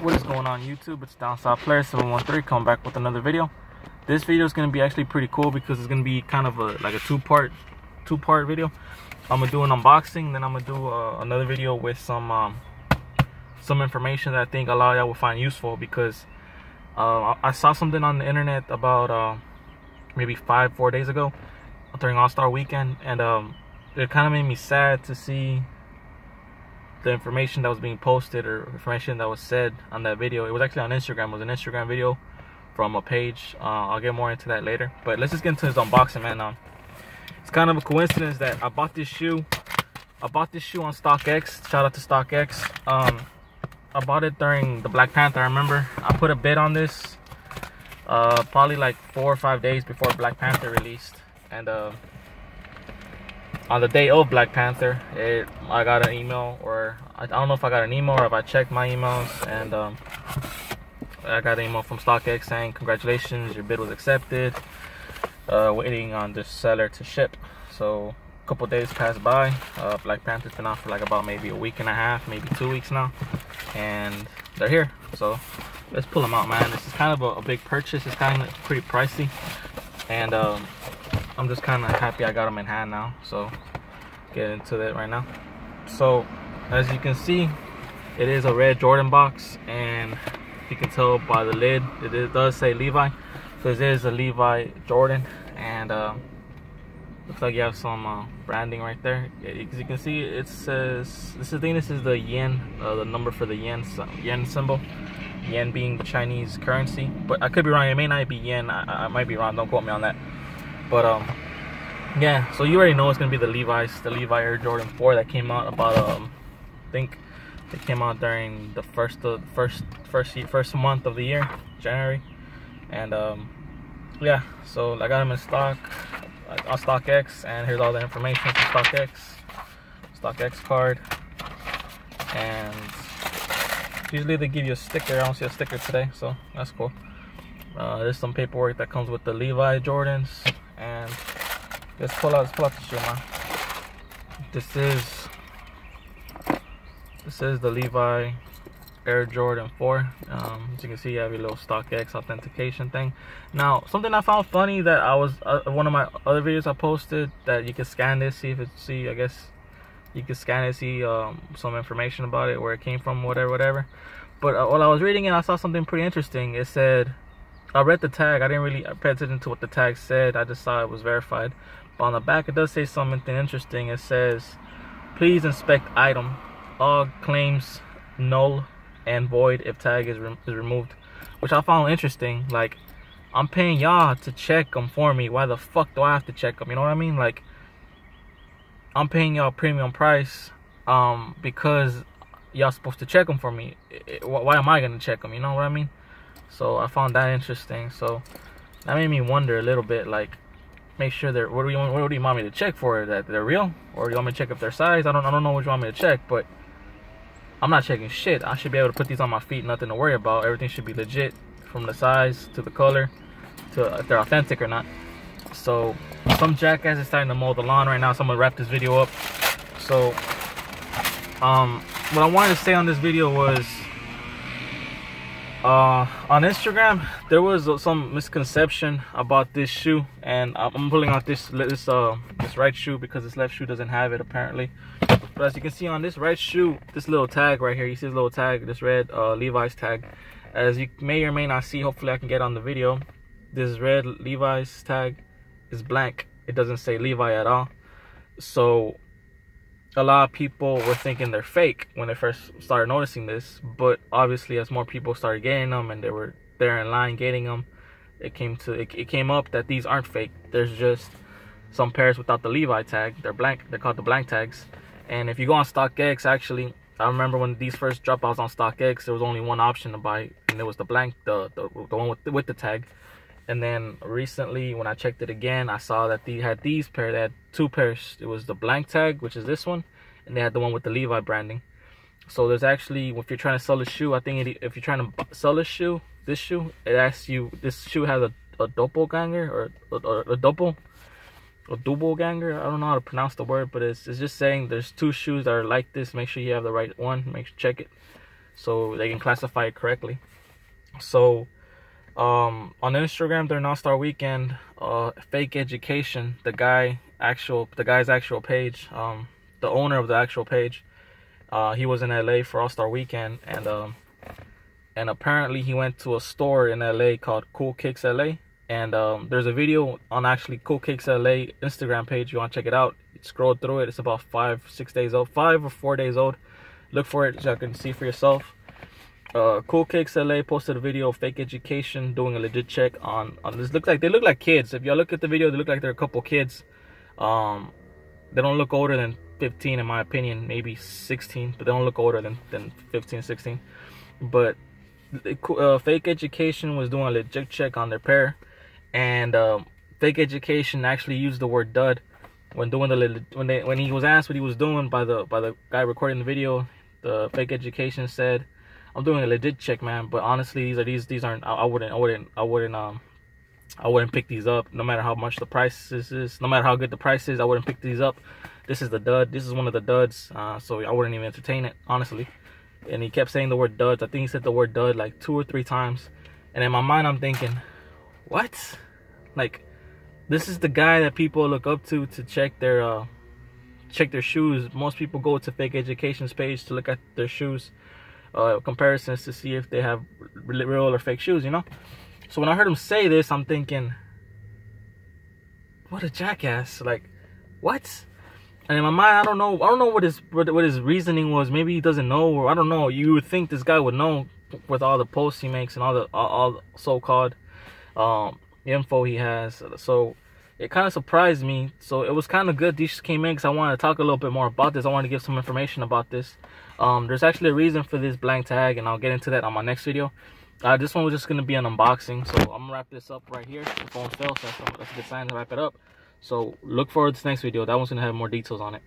What is going on YouTube? It's Downside Player 713 coming back with another video. This video is going to be actually pretty cool because it's going to be kind of like a two-part video. I'm going to do an unboxing, then I'm going to do another video with some information that I think a lot of y'all will find useful, because I saw something on the internet about maybe 4 days ago during All-Star Weekend, and it kind of made me sad to see the information that was being posted, or information that was said on that video. It was actually on Instagram. It was an Instagram video from a page. I'll get more into that later, but let's just get into this unboxing, man. It's kind of a coincidence that I bought this shoe on StockX. Shout out to StockX. I bought it during the Black Panther. I remember I put a bid on this probably like 4 or 5 days before Black Panther released, and on the day of Black Panther, I got an email, or I don't know if I got an email or if I checked my emails, and I got an email from StockX saying, congratulations, your bid was accepted, waiting on the seller to ship. So a couple days passed by. Black Panther's been out for like about maybe a week and a half, maybe 2 weeks now, and they're here. So let's pull them out, man. This is kind of a big purchase. It's kind of pretty pricey, and I'm just kind of happy I got them in hand now. So get into that right now. So as you can see, it is a red Jordan box, and you can tell by the lid it does say Levi. So this is a Levi Jordan, and looks like you have some branding right there. As you can see, it says, this is the yen, the number for the yen symbol, yen being the Chinese currency, but I could be wrong. It may not be yen. I might be wrong, don't quote me on that. But yeah, so you already know it's gonna be the Levi Air Jordan 4 that came out about I think it came out during the first month of the year, January. And yeah, so I got them in stock on StockX, and here's all the information from StockX card. And usually they give you a sticker. I don't see a sticker today, so that's cool. There's some paperwork that comes with the Levi Jordans, and let's pull out the shoe, man. This is the Levi Air Jordan 4. As you can see, you have your little StockX authentication thing. Now, something I found funny that I was one of my other videos I posted, that you can scan this, I guess you can scan it, see some information about it, where it came from, whatever. But while I was reading it, I saw something pretty interesting. It said, I read the tag. I didn't really pay attention to what the tag said. I just saw it was verified. But on the back, it does say something interesting. It says, please inspect item. All claims null and void if tag is removed. Which I found interesting. Like, I'm paying y'all to check them for me. Why the fuck do I have to check them? You know what I mean? Like, I'm paying y'all premium price because y'all supposed to check them for me. Why am I going to check them? You know what I mean? So I found that interesting. So that made me wonder a little bit, like, make sure they're, what do you want me to check for? That they're real? Or do you want me to check if they're size? I don't know what you want me to check, but I'm not checking shit. I should be able to put these on my feet, nothing to worry about. Everything should be legit, from the size to the color to if they're authentic or not. So some jackass is starting to mow the lawn right now, so I'm gonna wrap this video up. So what I wanted to say on this video was, on Instagram there was some misconception about this shoe, and I'm pulling out this right shoe because this left shoe doesn't have it apparently. But as you can see on this right shoe, this little tag right here, you see this little tag, this red Levi's tag. As you may or may not see, hopefully I can get on the video, this red Levi's tag is blank. It doesn't say Levi at all. So a lot of people were thinking they're fake when they first started noticing this, but obviously as more people started getting them and they were there in line getting them, it came up that these aren't fake. There's just some pairs without the Levi tag. They're blank. They're called the blank tags. And if you go on StockX, actually, I remember when these first dropped out on StockX, there was only one option to buy, and it was the blank, the one with the tag. And then recently, when I checked it again, I saw that they had these pair. They had 2 pairs. It was the blank tag, which is this one, and they had the one with the Levi branding. So there's actually, if you're trying to sell a shoe, I think if you're trying to sell this shoe, it asks you, this shoe has a doppelganger, or a double a doppelganger. I don't know how to pronounce the word, but it's just saying there's two shoes that are like this. Make sure you have the right one. Check it. so they can classify it correctly. So on Instagram during All-Star Weekend, Fake Education, the guy's actual page, the owner of the actual page, he was in LA for All-Star Weekend, and apparently he went to a store in LA called Cool Kicks LA, and there's a video on actually Cool Kicks LA Instagram page. You want to check it out? Scroll through it. It's about 5 or 4 days old. Look for it so you can see for yourself. Cool Kicks LA posted a video of Fake Education doing a legit check on this. They look like kids. If y'all look at the video, they look like they're a couple kids. They don't look older than 15 in my opinion, maybe 16, but they don't look older than 15, 16. But Fake Education was doing a legit check on their pair, and Fake Education actually used the word dud when doing when he was asked what he was doing by the guy recording the video. The Fake Education said, "I'm doing a legit check, man, but honestly, these aren't. I wouldn't pick these up, no matter how much the price is, no matter how good the price is. I wouldn't pick these up. This is the dud. This is one of the duds. So I wouldn't even entertain it, honestly." And he kept saying the word duds. I think he said the word dud like 2 or 3 times. And in my mind, I'm thinking, what? Like, this is the guy that people look up to check their shoes. Most people go to Fake Education's page to look at their shoes, comparisons to see if they have real or fake shoes, you know. So when I heard him say this, I'm thinking, what a jackass! Like, what? And in my mind, I don't know what his reasoning was. Maybe he doesn't know, or I don't know. You would think this guy would know with all the posts he makes and all the so-called info he has. So it kind of surprised me. So it was kind of good these came in, because I wanted to talk a little bit more about this. I wanted to give some information about this. There's actually a reason for this blank tag, and I'll get into that on my next video. This one was just going to be an unboxing, so I'm going to wrap this up right here. The phone fell, so that's a good sign to wrap it up. So look forward to this next video. That one's going to have more details on it.